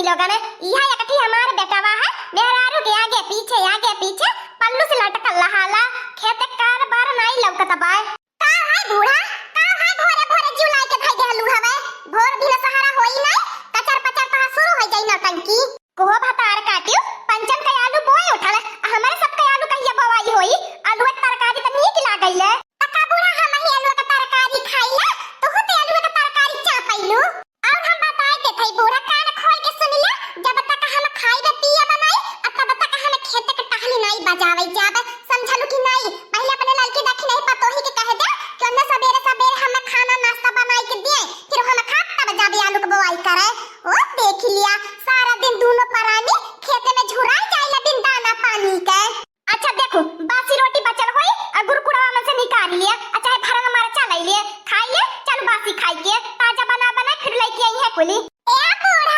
लोगन यह एकठी हमार बेटावा है मेहरारू के आगे पीछे पल्लू से लटकल रहाला खेते कार बार नहीं लौकत बाय का है बूढ़ा का है भोरे भोरे जुलाई के धई देलू हवे भोर भी सहारा होई नहीं कचर पचर पहा शुरू हो जाई नौटंकी कोहो भतार काटियो पंचन के आलू बोए उठल हमारे सब के आलू कहिया बवाई होई आलू के तरकारी त नीक लागैले तका बूढ़ा हम ही आलू के तरकारी खाइला तो होते आलू के तरकारी चापैलू और हम बताए के थई बूढ़ा कान खोल के सुनिला जब तक हम खाइबे पिए बनाई तब तक हम खेत के टहली नहीं बजावे जाबे समझलू कि नहीं पहले अपने लड़की देखी नहीं पतोही के कह दे कि ओने सवेरे सवेरे हम खाना नाश्ता बनाई के दिए फिर हम खा तब जाबे आलू के बोआई करे ओ देख लिया सारा दिन दोनों परानी खेते में झुराई जाइला बिन दाना पानी के अच्छा देखो बासी रोटी बचल होई और गुरकुड़वा में से निकाल लिया अच्छा है भरंग मार चलाई लिए खाई ले चल बासी खाई के ताजा बना बना फिर लेके आई है कुली ए बूढ़ा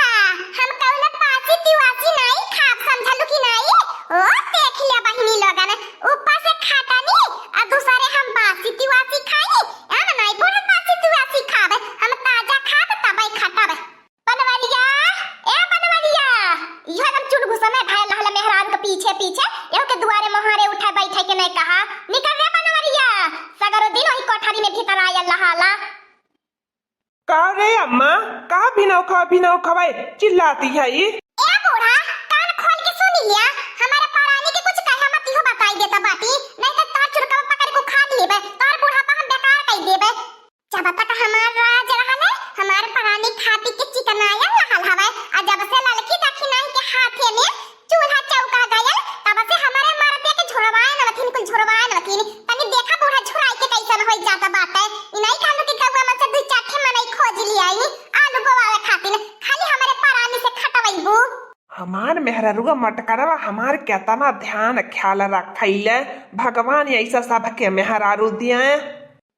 हम कौन बासी तिवासी नहीं खाब समझलू कि नहीं ओ देख लिया बहिनी लोगन ऊपर से खाता नहीं और दूसरे हम बासी तिवासी खाई हम नहीं बूढ़ा बासी तिवासी खाबे हम ताजा खाब तबई खाताबे बनवालिया ए बनवालिया यह हम चुल घुसने भाई लहला मेहरान के पीछे एहो के दुआरे मोहरे उठा बैठे के नहीं कहा निकल रे बनवालिया सगरो दिन वही कोठारी में भीतर आया लहाला का रे अम्मा का भिनौ खवाए चिल्लाती है ये ए बूढ़ा कान खोल के सुन लिया हमारे परानी के कुछ कहे मत हो बताई देता बाटी नहीं तो तार चुरका पकड़ को खा लेबे तार बूढ़ा पर हम बेकार कह देबे जब तक हमार राज रहले हमारे परानी खा पी के चिकनाया रहल हवे आ जब से लड़की देखी नहीं के हाथे में चूल्हा चौका गया तब से हमारे मारते के झुरवाए न लथिन कुल झुरवाए न लथिन तनी देखा बूढ़ा झुराई के कैसन होई जाता बाटे ई नहीं खालू के कौवा में से दू चाखे मनई खोज लियाई आलू बोवावे खातिर खाली हमारे परानी से खटवैबू हमार मेहरारुआ मटकरवा हमार केतना ध्यान ख्याल रखैले भगवान ऐसा सब के मेहरारू दिए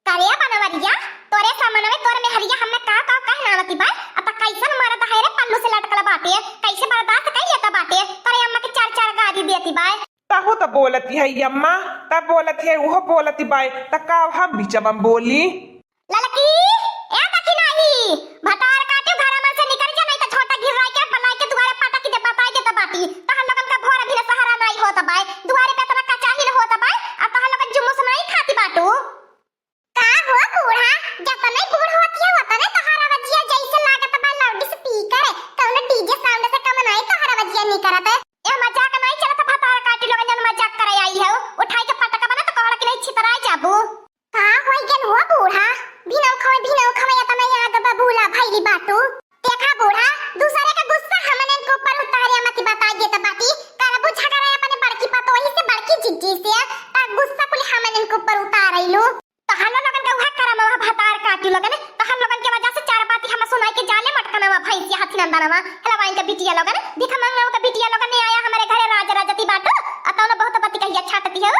करे बनवरिया तोरे सामने तोरे मेहरिया हमने का कहनावती बा अब कैसन मरद है रे पल्लू से लटकल बाटे कैसे बर्दाश्त कर लेता बाटे तोरे अम्मा के चार गाड़ी देती बा तहु तो बोलती है अम्मा तब बोलती है वो बोलती बाय तका हम भी जब बोली ललकी ए तकी नहीं भतार काटे घर में से निकल जा नहीं तो छोटा गिराई के बनाई के दुआरे पटक के बताई देता बाटी तहन लगन का भोर भी सहारा नहीं होता बाय दुआरे पे तना कचा ही होता बाय अब तहन लगन जुम्मस नहीं खाती बाटू का हो बूढ़ा जब नहीं बूढ़ होती है होता ने तहारा वजिया जैसे लागत बा लाउड स्पीकर कौन डीजे साउंड से कम नहीं तहारा वजिया नहीं करत ए मजाक नहीं चलत भतार काटी लोगन जन मजाक करे आई है उठाई के पटक बना तो कहला कि नहीं छितराई जाबू का होई गेल हो बूढ़ा भिनौ खवे या तना याद बबूला भैली बाटू देखा बूढ़ा दूसरे का गुस्सा हमने को ऊपर उतारे मत बताई देता बाटी करबू झगड़ा अपने बड़की पतोही से बड़की जिज्जी से ता गुस्सा कुल हमने को ऊपर उतारैलू तहन लोगन का उहा करम भतार काटी लोगन तहन लोगन के वजह से चार बाती हम सुनाई के जाले मटकनवा भैंसिया हाथी नंदनवा हलवाइन के बिटिया लोगन भिख मंगवा के बिटिया लोगन ने आया हमारे घरे राज राजती बाटू अतौन बहुत पति कहिया छाटती है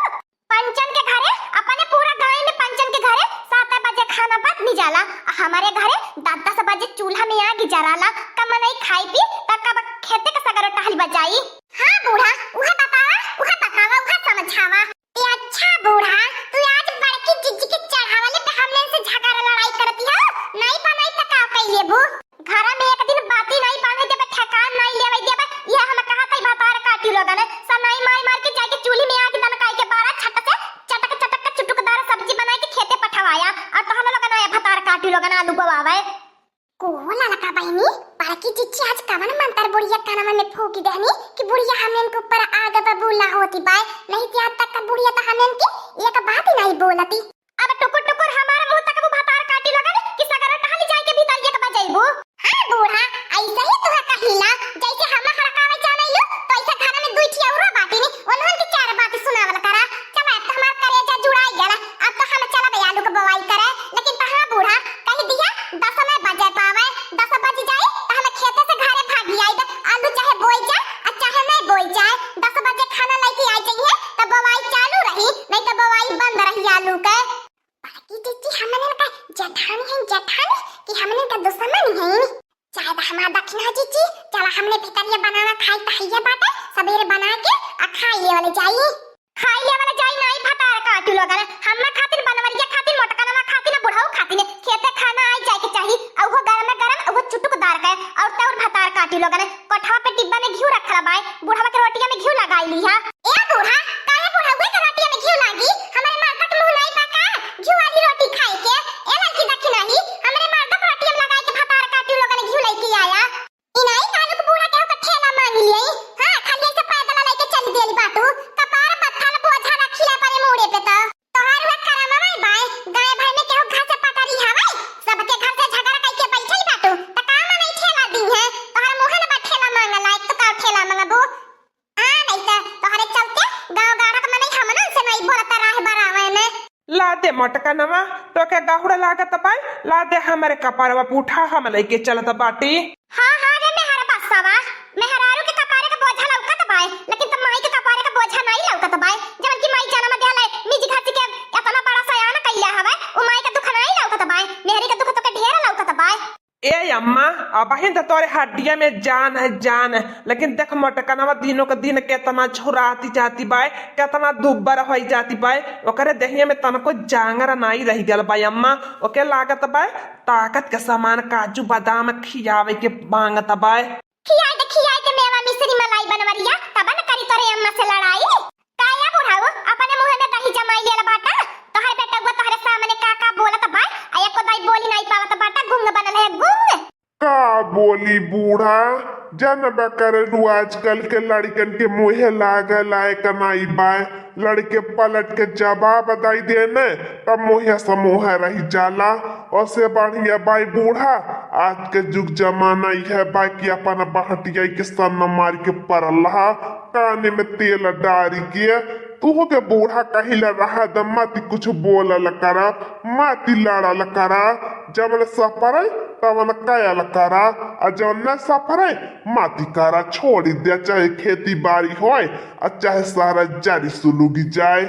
पंचन के घरे अपने पूरा गांव में पंचन के घरे 7 बजे खाना बात नहीं जाला हमारे घरे 10 बजे चूल्हा में आग जराला कम नहीं खाई पी तब खेते का सगरो टहल बजाई हां बूढ़ा उहा बतावा उहा समझावा ए अच्छा बूढ़ा तू आज बड़की जिज्जी के चढ़ावले पे हमने से झगड़ा लड़ाई करती है नहीं बनाई त का कइले बू घर में एक दिन बाती नहीं बांधे देबे ठेकान नहीं लेवे देबे ये हम कहा तई भतार काटी लोगन सनाई मार के जाके चूल्हे में आग दनकाई के बारा छट से चटक चुटुकदार सब्जी बनाई के खेते पठवाया और तहन लोगन आया भतार काटी लोगन आलू बवावे को ललका बहनी बड़की जिज्जी आज कवन मंतर बुढ़िया कानवा में फूकी देनी कि बुढ़िया हमन के ऊपर आग बबूला होती बाय नहीं कि आज तक का बुढ़िया तो हमन की एक बात ही नहीं बोलती अब टुकुर हमारा मुंह तक वो भतार काटी लोगन कि सगर टहली जाए के भीतर एक बजाइबो हां बूढ़ा ऐसा ही तुहा कहिला जैसे हम हड़कावे जानैलो तो ऐसा घर में दुई ठिया औरो बाटी नी ओनहन के चार बात सुनावल करा चल अब तो हमार करेजा जुड़ाई गेला अब तो हम चला आलू के बवाई करे लेकिन तहां बूढ़ा कह दिया 10 में बजे पावे 10 बज जाए तो हम खेते से घरे भागी आई आलू चाहे बोई जाए और चाहे नहीं बोई जाए 10 बजे खाना लेके आई जाइए तो बवाई चालू रही नहीं तो बवाई बंद रही आलू के बाकी दीदी हमने का जेठानी कि हमने का दुश्मन है चाहे तो हमारा दक्षिणा जीजी चला हमने भितरिया बनाना खाई तहिया बाटे सवेरे बना के आ खाइए वाले जाई नहीं भतार काटू लोगन हम खातिर बनवरिया खातिर मोटकनवा खातिर बुढ़ाऊ खातिर खेते खाना आई जाए के चाहिए और वो गरम और वो चुटुकदार के और तौर भतार काटू लोगन कठा मटकनवा तो के गाहुड़ा लागत बाय ला दे हमारे कपारवा पूठा हम लेके चलत बाटी। हाँ हाँ रे मेहरा बस्सावा, मेहरारू के कपारे का बोझा लौकत बाय, लेकिन तुम माई के कपारे का बोझा नहीं लौकत बाय। जवन की माई जन्म देले निज घाती के इतना बड़ा सयाना कइले हवे, उ माई का दुख नहीं लौकत बाय, मेहरी के दुख तो के ढेर लौकत बाय। ए अम्मा अबहिन तो तोरे हड्डिया में जान है जान है, लेकिन देख मटकनवा दिनों के दिन केतना झुराती जाती बाय, केतना दुब्बर हो जाती बाय, ओकरे देहिया में तनको जांगर नहीं रह गल बाय अम्मा। ओके लागत बाय ताकत के सामान काजू बादाम खियावे के मांगत बाय। खियाई के मेवा मिश्री मलाई बनवरिया तब न करी तोरे अम्मा से लड़ाई। काया बुढ़ाओ अपने मुंह में दही जमाई लेला बाटा, तोहर बेटा वो तोहरे सामने का बोलत बाय, आ एको दाई बोली नहीं पावत बाटा, गुंग बनल है गुंग। का बोली बूढ़ा जनबा करू आजकल के लड़कन के मुहे लागल आए कनाई बाय, लड़के पलट के जवाब दाई देने तब मुहे समूह रही जाला। और से बढ़िया बाई बूढ़ा आज के जुग जमाना है बाई कि अपन बहटिया के सन मार के परल्हा काने में तेल डारी के तू के बूढ़ा कहिला रहा दमाती कुछ बोलल करा, माती लड़ल करा, जब सफर तब कयल करा, और जब न सफर माती करा छोड़ दे, चाहे खेती बाड़ी होए और चाहे सारा जारी सुलूगी जाए।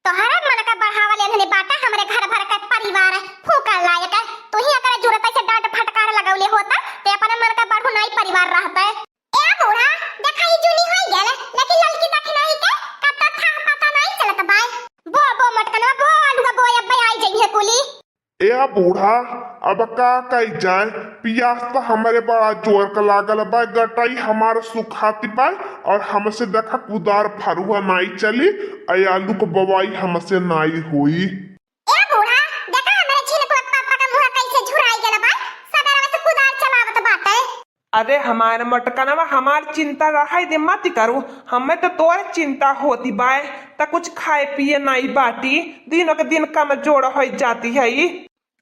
तोहरा मन का बढ़ावा लेने बाटा हमरे घर भर का परिवार फूका लायक है, तू ही अगर जरूरत से डांट फटकार लगौले होता ते अपन मन का बढ़ू नहीं परिवार रहता है। ए बूढ़ा देखाई जुनी होई गेल, लेकिन लड़की तक नहीं के कत था पता नहीं चलत बाय। बो मटकनवा बो आलू बो अब आई जइहे कुली। ए बूढ़ा अब का कही जाए, पियास तो हमारे बड़ा जोर का लागल बा, गटाई हमारे सुखाती पाए और हमसे देखा कुदार फरुआ नहीं चली, आलू को बवाई हमसे नहीं हुई। ए बूढ़ा देखा हमारे छिनक पापा का मुंह कैसे झुराई गेल बा, सवेरे से कुदार चलावत बाटे। अरे हमारे मटकनवा हमार चिंता रहा दे मत करू, हमें तो तोर चिंता होती बाय, त कुछ खाए पिए नहीं बाटी, दिनों के दिन कमजोर हो जाती है।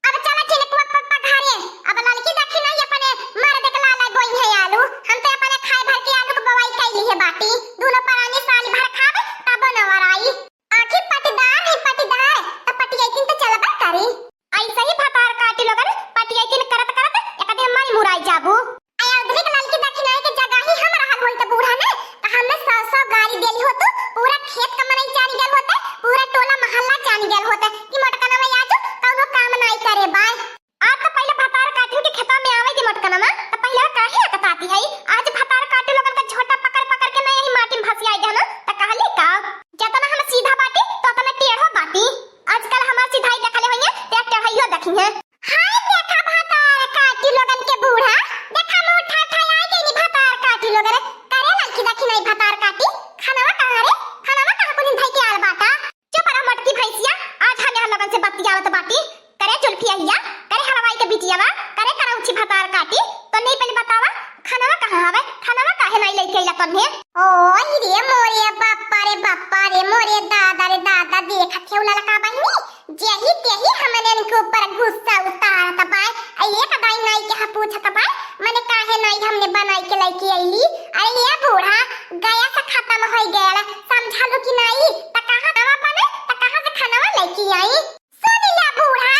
अब चला छिनक पापा घरे, अब लड़की देखी नहीं अपने मार दे के लाला गोई है आलू, हम तो अपने खाए भर के आलू को बवाई कैली है बाटी, दोनों परानी साल भर खावे तब नवर आई। आखिर पटीदार नहीं पटीदार त पटियाइतिन तो चलबा करी, ऐसे ही भतार काटी लोगन पटियाइतिन करत करत एक दिन मई मुराई जाबू। आया उधरी के लड़की देखी नहीं के जगह ही हम रहल होई त बूढ़ा ने त हमने 100 गाड़ी देली होतो, पूरा खेत का मनई जान गेल होते, पूरा टोला मोहल्ला जान गेल होते कि मटकनवा आजो कौनो काम नहीं करे बाय। आज तो पहले भतार काटी के खेता में आवे दी मटकनवा त पहले काहे अकताती है, आज भतार काटी लोगन का झोटा पकड़ पकड़ के नहीं माटी में फंसियाई देना त कहली का जतना हम सीधा बाटी तो तना टेढ़ो बाटी। आजकल हमार सीधाई देखले होइए ते टेढ़ाइयो देखी है। हाय देखा भतार काटी लोगन के बूढ़ा, देखा मुंह ठा ठा आई गई भतार काटी लोगन करे लड़की देखी नहीं भतार काटी। खानावा कहां रे, खानावा कहां को दिन भाई के आल बाटा, चुप रह मटकी भैंसिया, आज हम यहां लगन से बतियावत बाटी, करे जुल्फिया करे हलवाई के बिटियावा करे करौची भतार काटी, तो नहीं पहले बतावा खानावा कहां हवे, खानावा काहे नहीं लेके आइला तन्हे। ओई रे मोरे बाप्पा रे मोरे दादा देख केउला लका बहिनी, जेही तेही हमने के ऊपर गुस्सा उतारत बाय, ये कदाई नहीं के पूछत बाय माने काहे नहीं हमने बनाई के लेके आइली। अरे ये बूढ़ा गया से खत्म हो गेल, समझालू कि नहीं त कहां नवा बने त कहां से खानावा लेके आई। सुनी ले बूढ़ा,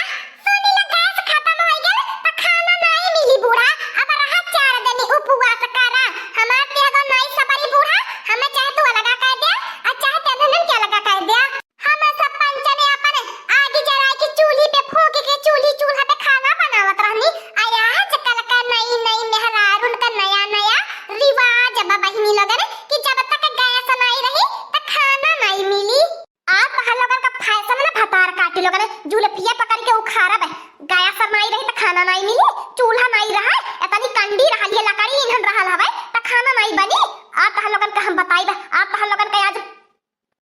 सुनी ले गैस खत्म हो गेल त खाना नहीं मिली बूढ़ा, अब रहा 4 दिन उपवास करा, हमार तेगो नहीं सबरी बूढ़ा, हमें चाहे तू लगा कर दे और चाहे तेगो क्या लगा कर दे, हम सब पंचने अपन आग जला के चूल्ही पे फूंक के चूल्हा पे खाना बनावत रहनी। आया आजकल का नई मेहरारून का नया रिवाज बा बहिनी लोगन कि जब तक गैस नहीं रही त खाना नहीं मिली। आप लोगन का फैशन ना भतार काटी लोगन जुलफिया पकड़ के उखाड़ा बे, गैस नहीं रही त खाना नहीं मिली, चूल्हा नहीं रहा एतनी कंडी रहल है लकड़ी ईंधन रहल हवे त खाना नहीं बनी। आप लोगन का हम बताइबे, आप लोगन का आज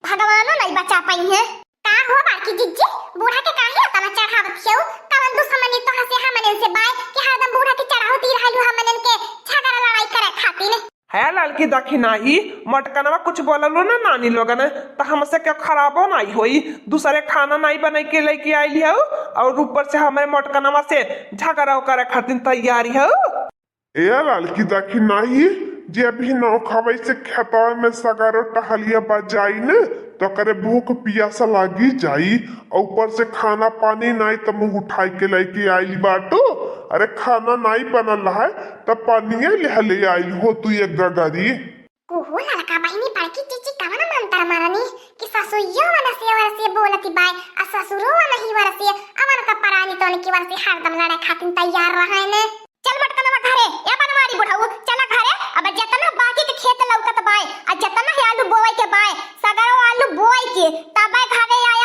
भगवानो नहीं बचा पाई है। का हो बाकी जिज्जी बूढ़ा के काहे तना चढ़ावत छौ, कवन दुश्मनी तो हसे हमनन से बाय कि हरदम बूढ़ा के चढ़ावती रहलू हमनन के झगड़ा लड़ाई करे खातिर। है लड़की देखी नहीं मटकनवा कुछ बोललो ना नानी लोगन तो हमसे क्या खराबो नहीं होई, दूसरे खाना नहीं बने के लेके आइली हो और ऊपर से हमारे मटकनवा से झगड़ा करे खातिर तैयारी हो। ए लड़की देखी नहीं जे भी नौ खबई से खेतवा में सगारो टहलिया बजाई न तो करे भूख पियासा लागी जाई। और ऊपर से खाना पानी नहीं तो मुंह उठाई के लेके आई बाटो। अरे खाना नहीं बनल है तो पानिया ले आई हो तू एक गगरी। ओहो लड़का बहिनी पड़की चीची कवन मंतर मारनी कि ससुइयो वरसे बोलती बाय आ ससुरो नहीं वरसे अवन का परानी तो की वरसे हरदम लड़े खातिर तैयार रहे ने। चल मटकनवा घरे या बनवारी बुढ़ाऊ चला घरे। अब जतना बाकी के खेत लौकत बाय आ जतना है आलू बोए के बाय सगरो आलू बोए के तबे घरे आए